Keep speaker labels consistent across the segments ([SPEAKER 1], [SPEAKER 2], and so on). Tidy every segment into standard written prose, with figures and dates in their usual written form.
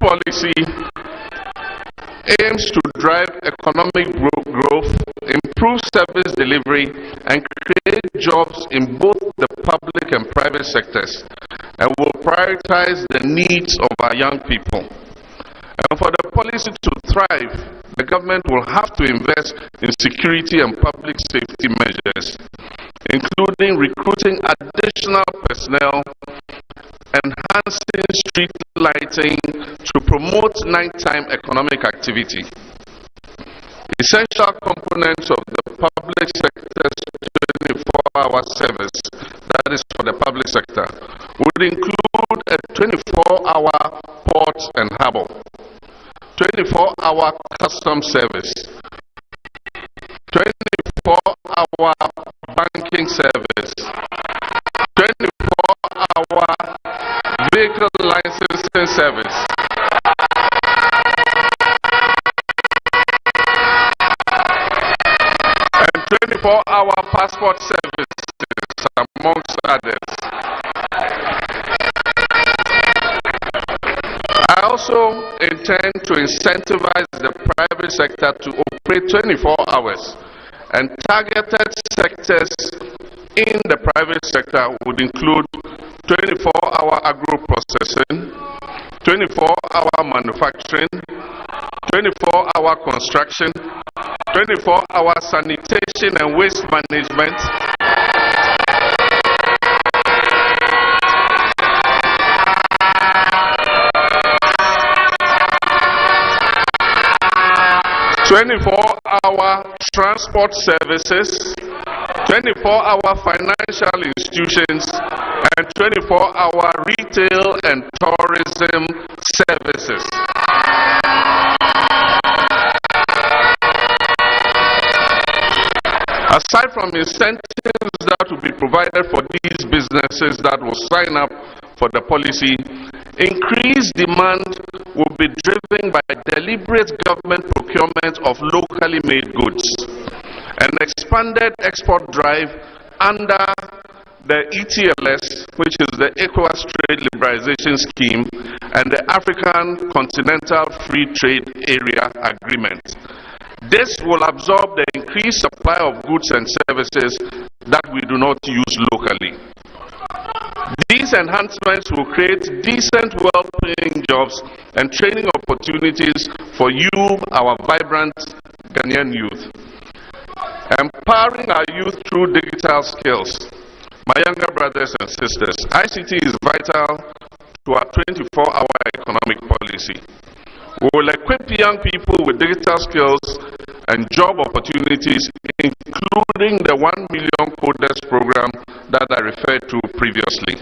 [SPEAKER 1] policy aims to drive economic growth, improve service delivery, and create jobs in both the public and private sectors, and will prioritize the needs of our young people. And for the policy to thrive, the government will have to invest in security and public safety measures, including recruiting additional personnel, enhancing street lighting to promote nighttime economic activity. Essential components of the public sector's 24-hour service, that is for the public sector, would include a 24-hour port and harbor, 24-hour custom service, 24-hour banking service, 24-hour vehicle licensing service, and 24-hour passport services, amongst others. I also intend to incentivize the private sector to operate 24 hours, and targeted sectors in the private sector would include 24-hour agro-processing, 24-hour manufacturing, 24-hour construction, 24-hour sanitation and waste management, 24-hour transport services, 24-hour financial institutions, and 24-hour retail and tourism services. Aside from incentives that will be provided for these businesses that will sign up for the policy, increased demand will be driven by deliberate government procurement of locally made goods, an expanded export drive under the ETLS, which is the ECOWAS Trade Liberalization Scheme, and the African Continental Free Trade Area Agreement. This will absorb the increased supply of goods and services that we do not use locally. These enhancements will create decent, well-paying jobs and training opportunities for you, our vibrant Ghanaian youth. Empowering our youth through digital skills. My younger brothers and sisters, ICT is vital to our 24-hour economic policy. We will equip young people with digital skills and job opportunities, including the 1 million coders program that I referred to previously.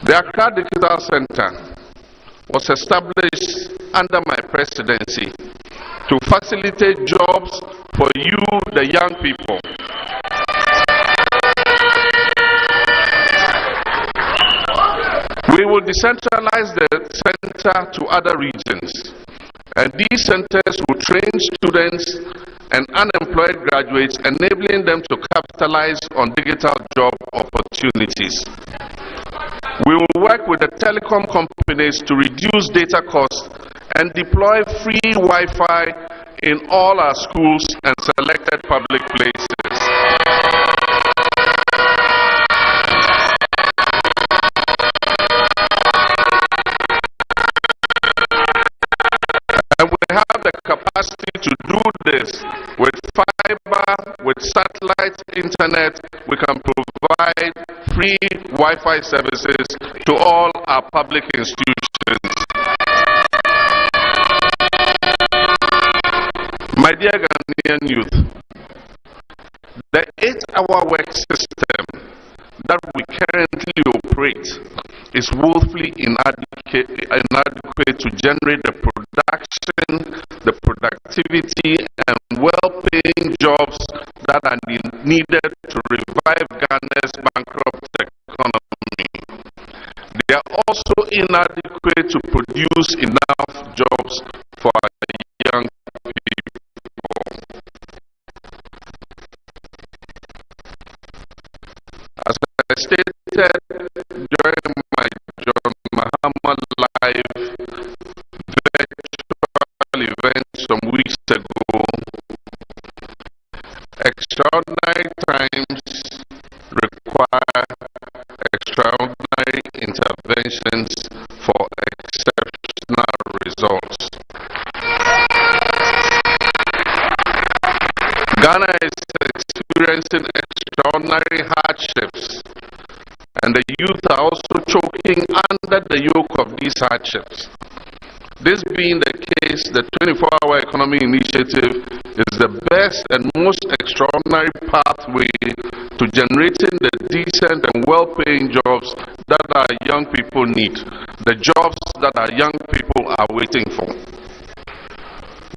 [SPEAKER 1] The Accra Digital Center was established under my presidency to facilitate jobs for you, the young people. We will decentralize the center to other regions, and these centers will train students and unemployed graduates, enabling them to capitalize on digital job opportunities. We will work with the telecom companies to reduce data costs and deploy free Wi-Fi in all our schools and selected public places. And we have the capacity to do this with fiber, with satellite internet. We can provide free Wi-Fi services to all our public institutions. My dear Ghanaian youth, the 8-hour work system that we currently operate is woefully inadequate to generate the production, the productivity, and well-paying jobs that are needed to revive Ghana's bankrupt economy. They are also inadequate to produce enough jobs for our young people. As I stated during my John Mahama Live interventions for exceptional results. Ghana is experiencing extraordinary hardships, and the youth are also choking under the yoke of these hardships. This being the case, the 24-hour economy initiative is the best and most extraordinary pathway to generating the decent and well-paying jobs that our young people need, the jobs that our young people are waiting for.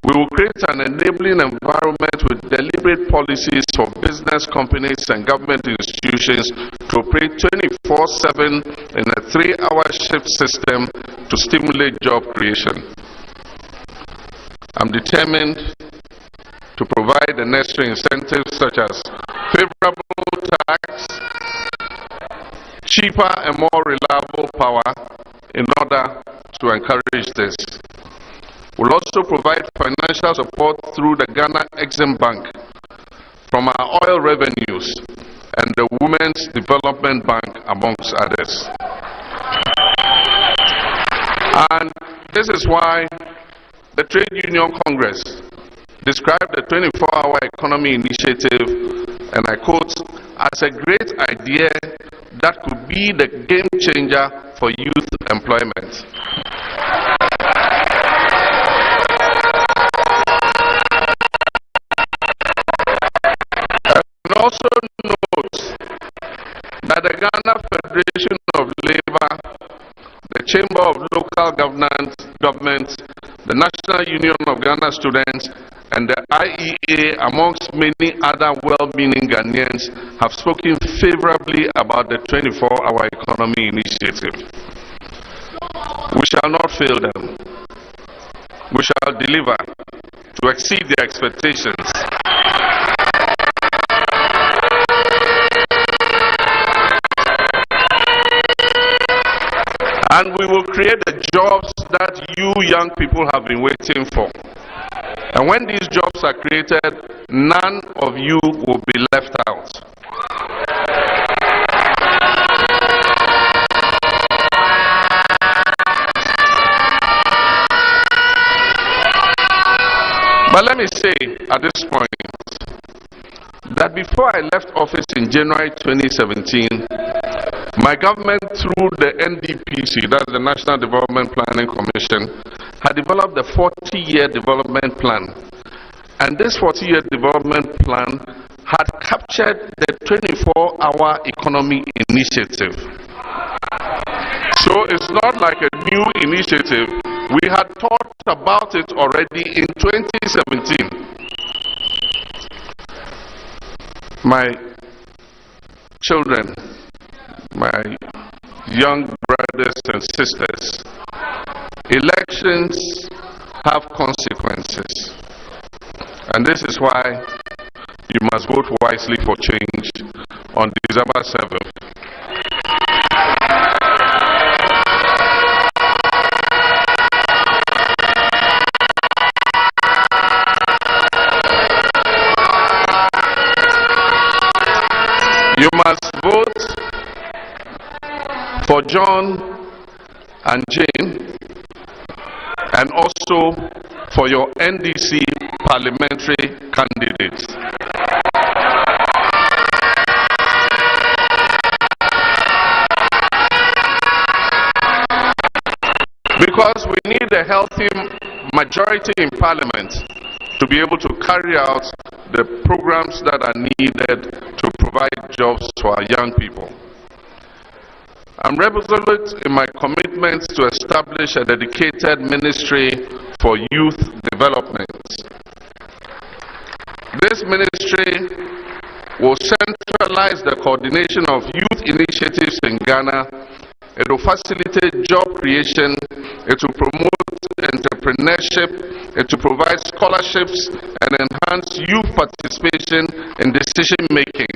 [SPEAKER 1] We will create an enabling environment with deliberate policies for business companies and government institutions to operate 24/7 in a 3-hour shift system to stimulate job creation. I'm determined to provide the necessary incentives such as favorable tax, cheaper and more reliable power in order to encourage this. We'll also provide financial support through the Ghana Exim Bank from our oil revenues and the Women's Development Bank, amongst others. And this is why the Trade Union Congress described the 24-hour economy initiative, and I quote, as a great idea that could be the game changer for youth employment. And also note that the Ghana Federation of Labour, the Chamber of Local Governments, the National Union of Ghana Students, and the IEA, amongst many other well-meaning Ghanaians, have spoken favorably about the 24-hour economy initiative. We shall not fail them. We shall deliver to exceed their expectations. And we will create the jobs that you young people have been waiting for. And when these jobs are created, none of you will be left out. But let me say at this point that before I left office in January 2017, my government, through the NDPC, that's the National Development Planning Commission, had developed the 40-year development plan. And this 40-year development plan had captured the 24-hour economy initiative. So it's not like a new initiative. We had thought about it already in 2017. My children, my young brothers and sisters, elections have consequences. And this is why you must vote wisely for change on December 7th. You must vote for John and Jane, and also for your NDC parliamentary candidates. Because we need a healthy majority in Parliament to be able to carry out the programs that are needed to provide jobs to our young people. I'm resolute in my commitment to establish a dedicated ministry for youth development. This ministry will centralize the coordination of youth initiatives in Ghana. It will facilitate job creation. It will promote entrepreneurship. It will provide scholarships and enhance youth participation in decision making,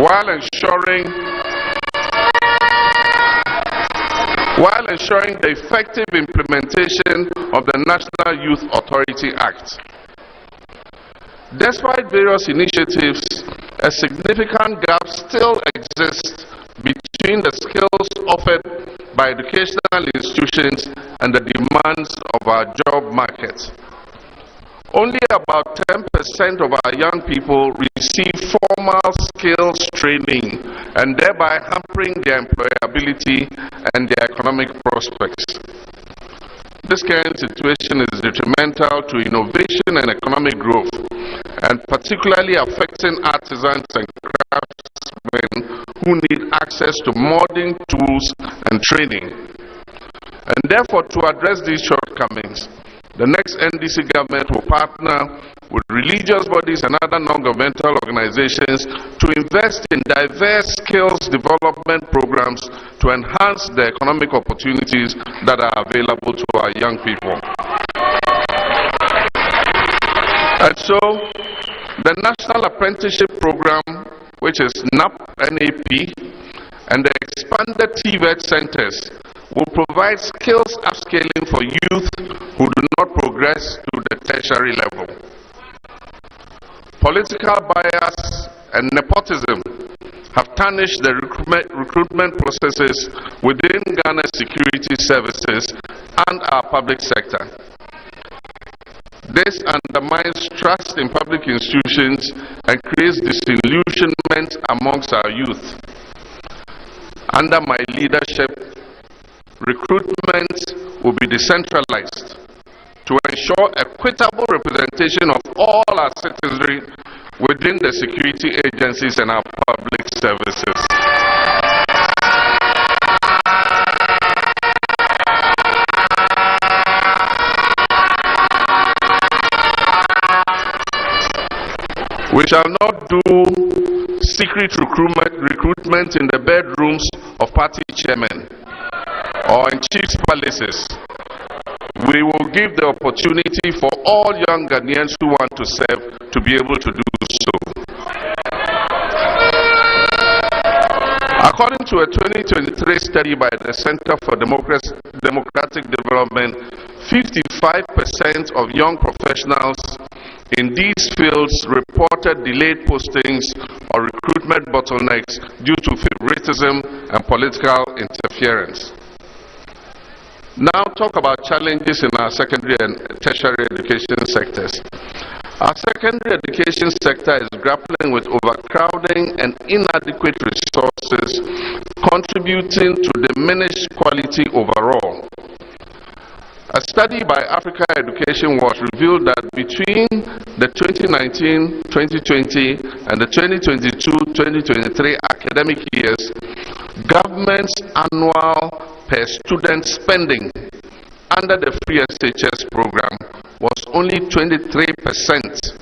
[SPEAKER 1] while ensuring the effective implementation of the National Youth Authority Act. Despite various initiatives, a significant gap still exists between the skills offered by educational institutions and the demands of our job market. Only about 10% of our young people receive formal skills training, and thereby hampering their employability and their economic prospects. This current situation is detrimental to innovation and economic growth, and particularly affecting artisans and craftsmen who need access to modern tools and training. And therefore, to address these shortcomings, the next NDC government will partner with religious bodies and other non-governmental organizations to invest in diverse skills development programs to enhance the economic opportunities that are available to our young people. And so, the National Apprenticeship Program, which is NAP, and the expanded TVET centers will provide skills upscaling for youth who do not progress to the tertiary level. Political bias and nepotism have tarnished the recruitment processes within Ghana's security services and our public sector. This undermines trust in public institutions and creates disillusionment amongst our youth. Under my leadership, recruitment will be decentralized to ensure equitable representation of all our citizenry within the security agencies and our public services. We shall not do secret recruitment in the bedrooms of party chairmen or in chiefs' palaces. We will give the opportunity for all young Ghanaians who want to serve to be able to do so. According to a 2023 study by the Center for Democratic Development, 55% of young professionals in these fields reported delayed postings or recruitment bottlenecks due to favoritism and political interference. Now talk about challenges in our secondary and tertiary education sectors. Our secondary education sector is grappling with overcrowding and inadequate resources, contributing to diminished quality overall. A study by Africa Education Watch revealed that between the 2019-2020 and the 2022-2023 academic years, government's annual per student spending under the free SHS program was only 23%,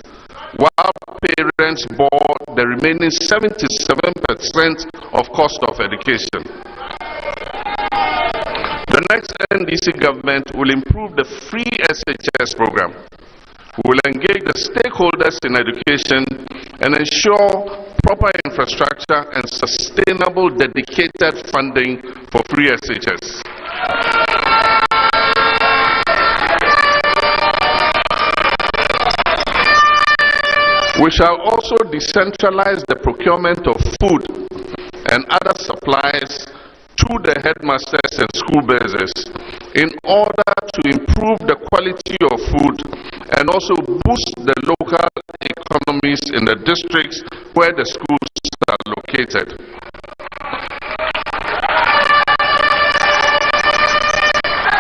[SPEAKER 1] while parents bore the remaining 77% of cost of education. The next NDC government will improve the free SHS program. We will engage the stakeholders in education and ensure proper infrastructure and sustainable dedicated funding for free SHS. We shall also decentralize the procurement of food and other supplies to the headmasters and school bases in order to improve the quality of food and also boost the local economies in the districts where the schools are located.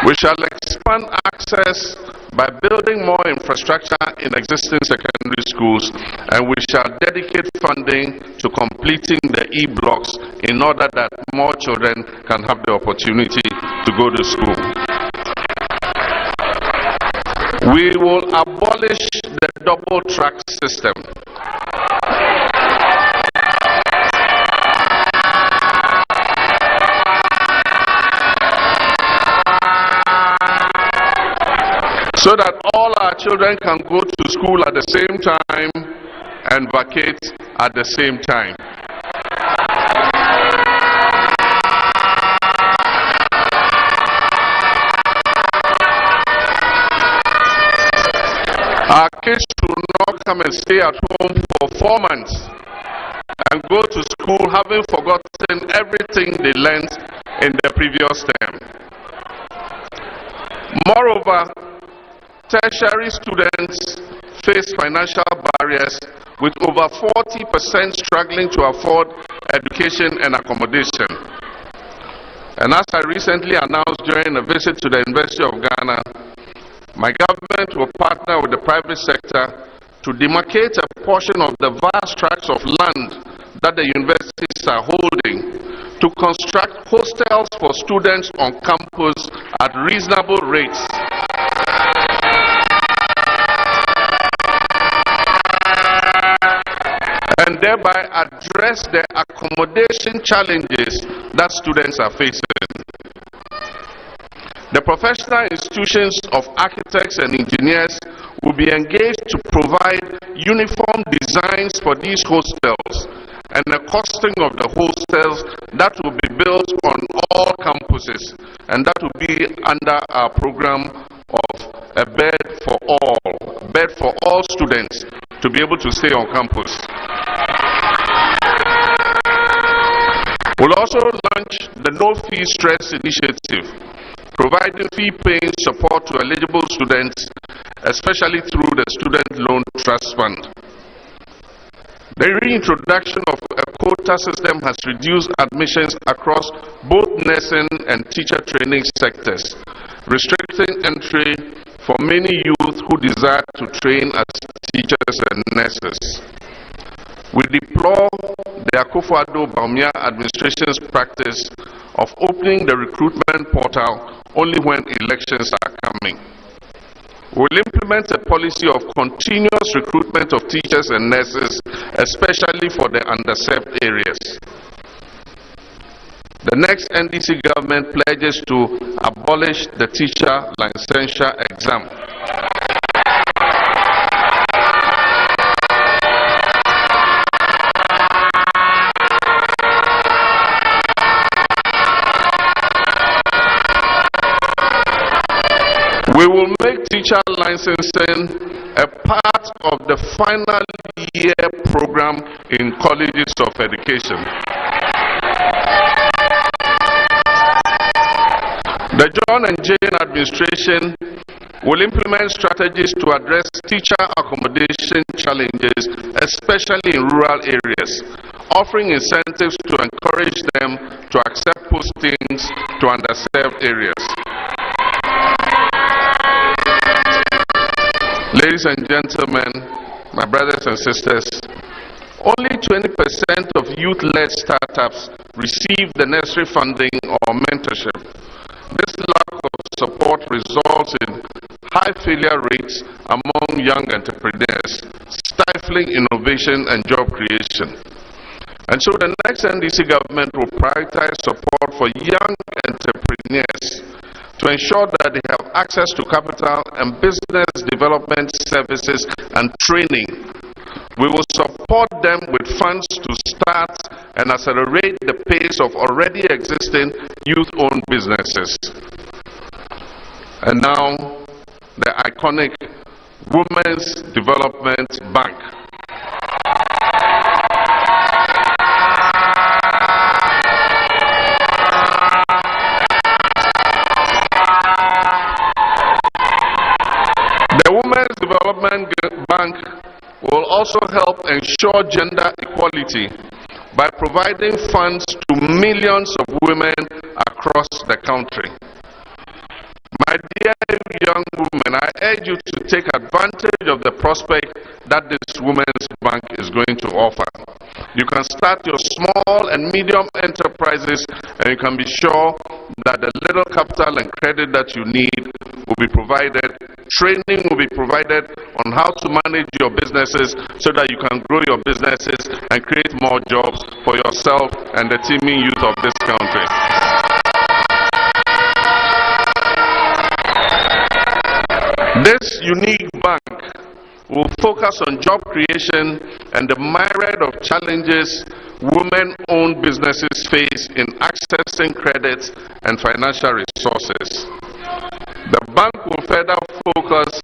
[SPEAKER 1] We shall expand access by building more infrastructure in existing secondary schools, and we shall dedicate funding to completing the E-blocks in order that more children can have the opportunity to go to school. We will abolish the double track system. So that all our children can go to school at the same time and vacate at the same time. Our kids should not come and stay at home for 4 months and go to school having forgotten everything they learned in the previous term. Moreover, tertiary students face financial barriers, with over 40% struggling to afford education and accommodation. And as I recently announced during a visit to the University of Ghana, my government will partner with the private sector to demarcate a portion of the vast tracts of land that the universities are holding to construct hostels for students on campus at reasonable rates. And thereby address the accommodation challenges that students are facing. The professional institutions of architects and engineers will be engaged to provide uniform designs for these hostels and the costing of the hostels that will be built on all campuses, and that will be under our program of a bed for all students to be able to stay on campus. We'll also launch the No Fee Stress initiative, providing fee-paying support to eligible students, especially through the Student Loan Trust Fund. The reintroduction of a quota system has reduced admissions across both nursing and teacher training sectors, restricting entry for many youth who desire to train as teachers and nurses. We deplore the Akufo-Addo-Bawumia administration's practice of opening the recruitment portal only when elections are coming. We will implement a policy of continuous recruitment of teachers and nurses, especially for the underserved areas. The next NDC government pledges to abolish the teacher licensure exam. We will make teacher licensing a part of the final year program in colleges of education. The John and Jane administration will implement strategies to address teacher accommodation challenges, especially in rural areas, offering incentives to encourage them to accept postings to underserved areas. Ladies and gentlemen, my brothers and sisters, only 20% of youth-led startups receive the necessary funding or mentorship. This lack of support results in high failure rates among young entrepreneurs, stifling innovation and job creation. And so the next NDC government will prioritize support for young entrepreneurs to ensure that they have access to capital and business development services and training. We will support them with funds to start and accelerate the pace of already existing youth-owned businesses. And now, the iconic Women's Development Bank. The Women's Development Bank will also help ensure gender equality by providing funds to millions of women across the country. My dear young women, I urge you to take advantage of the prospect that this Women's Bank is going to offer. You can start your small and medium enterprises, and you can be sure that the little capital and credit that you need will be provided. Training will be provided on how to manage your businesses so that you can grow your businesses and create more jobs for yourself and the teeming youth of this country. This unique bank will focus on job creation and the myriad of challenges women-owned businesses face in accessing credit and financial resources. The bank will further focus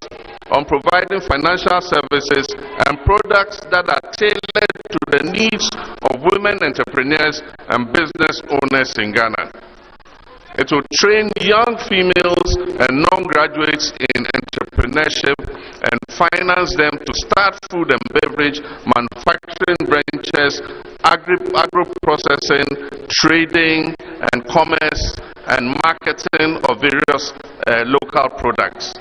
[SPEAKER 1] on providing financial services and products that are tailored to the needs of women entrepreneurs and business owners in Ghana. It will train young females and non-graduates in entrepreneurship and finance them to start food and beverage, manufacturing branches, agro-processing, trading and commerce and marketing of various local products.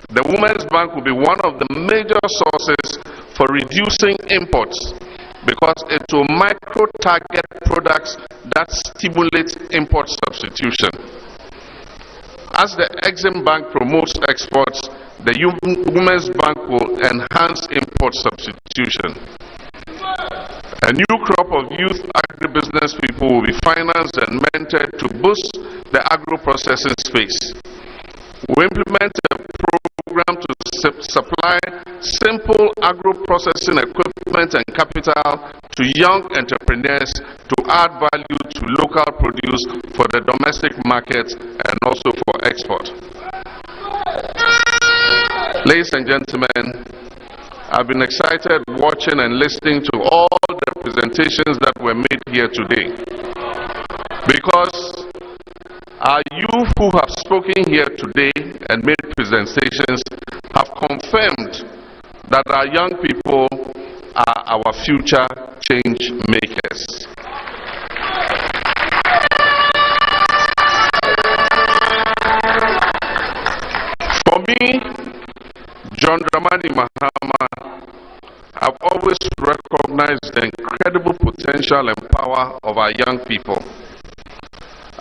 [SPEAKER 1] The Women's Bank will be one of the major sources for reducing imports because it will micro-target products that stimulate import substitution. As the Exim Bank promotes exports, the Women's Bank will enhance import substitution. A new crop of youth agribusiness people will be financed and mentored to boost the agro-processing space. We implement a program to supply simple agro-processing equipment and capital to young entrepreneurs to add value to local produce for the domestic market and also for export. Ladies and gentlemen, I've been excited watching and listening to all the presentations that were made here today, because our youth who have spoken here today and made presentations have confirmed that our young people are our future change makers. For me, John Dramani Mahama, I've always recognized the incredible potential and power of our young people.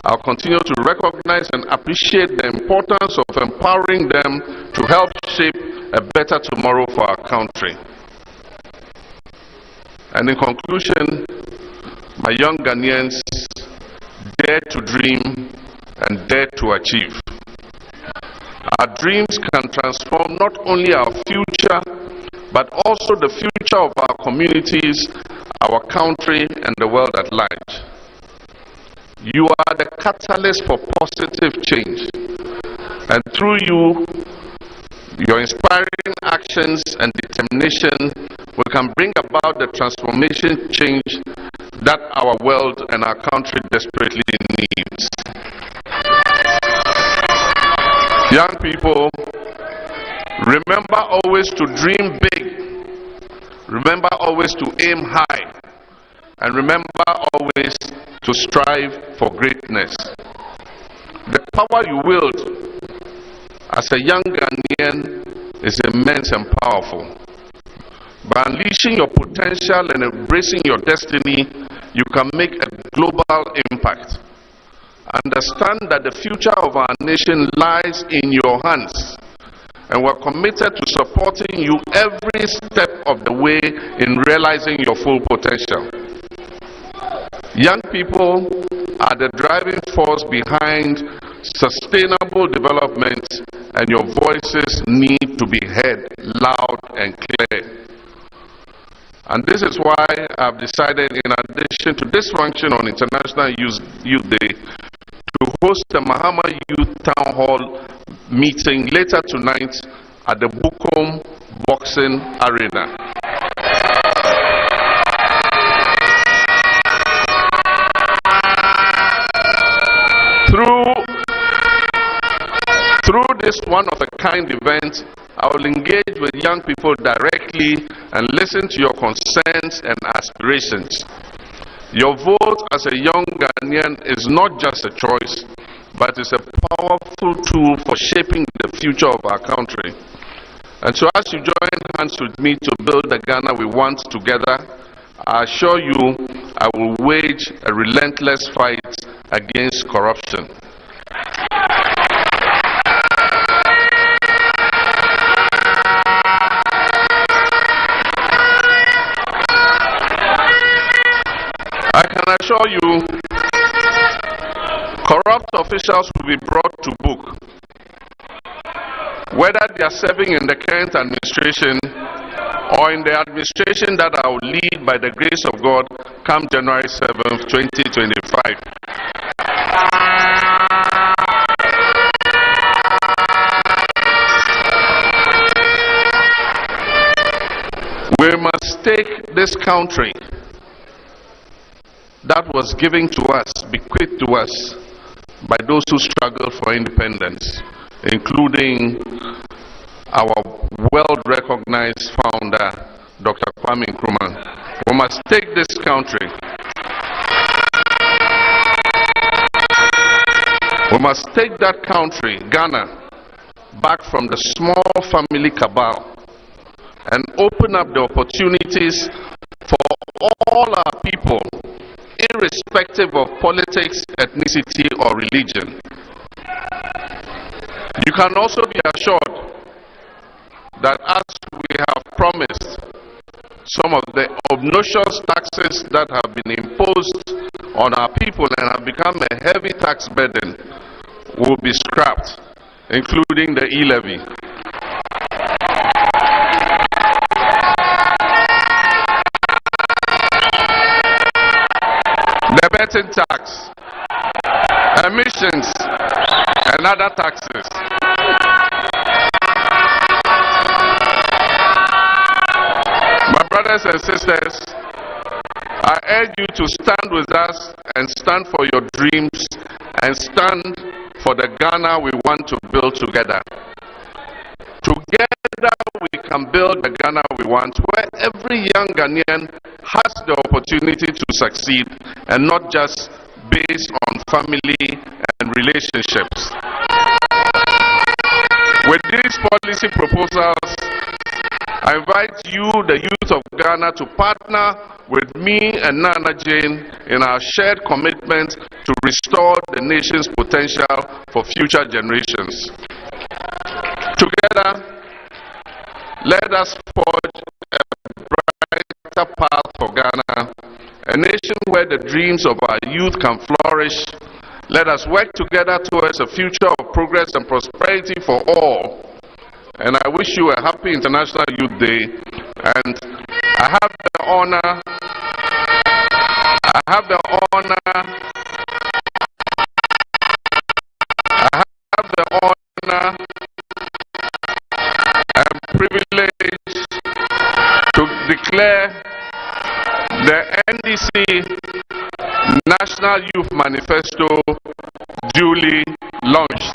[SPEAKER 1] I'll continue to recognize and appreciate the importance of empowering them to help shape a better tomorrow for our country. And in conclusion, my young Ghanaians, dare to dream and dare to achieve. Our dreams can transform not only our future, but also the future of our communities, our country, and the world at large. You are the catalyst for positive change, and through you, your inspiring actions and determination, we can bring about the transformation change that our world and our country desperately needs. Young people, remember always to dream big, remember always to aim high, and remember always to strive for greatness. The power you wield as a young Ghanaian is immense and powerful. By unleashing your potential and embracing your destiny, you can make a global impact. Understand that the future of our nation lies in your hands, and we're committed to supporting you every step of the way in realizing your full potential. Young people are the driving force behind sustainable development, and your voices need to be heard loud and clear. And this is why I've decided, in addition to this function on International Youth Day, to host a Mahama Youth Town Hall meeting later tonight at the Bukom Boxing Arena. Through this one-of-a-kind event, I will engage with young people directly and listen to your concerns and aspirations. Your vote as a young Ghanaian is not just a choice, but it's a powerful tool for shaping the future of our country. And so as you join hands with me to build the Ghana we want together, I assure you I will wage a relentless fight against corruption. I can assure you, corrupt officials will be brought to book, whether they are serving in the current administration or in the administration that I will lead by the grace of God come January 7th, 2025. We must take this country that was given to us, bequeathed to us, by those who struggle for independence, including our world-recognized founder, Dr. Kwame Nkrumah. We must take this country. We must take that country, Ghana, back from the small family cabal and open up the opportunities for all our people, irrespective of politics, ethnicity, or religion. You can also be assured that as we have promised, some of the obnoxious taxes that have been imposed on our people and have become a heavy tax burden will be scrapped, including the e-levy. The betting tax, emissions, and other taxes. My brothers and sisters, I urge you to stand with us and stand for your dreams and stand for the Ghana we want to build together. Together we can build the Ghana we want, where every young Ghanaian has the opportunity to succeed and not just based on family and relationships. With these policy proposals, I invite you, the youth of Ghana, to partner with me and Nana Jane in our shared commitment to restore the nation's potential for future generations. Together, let us forge a brighter path for Ghana, a nation where the dreams of our youth can flourish. Let us work together towards a future of progress and prosperity for all. And I wish you a happy International Youth Day. And I have the honor and privilege to declare the NDC National Youth Manifesto duly launched.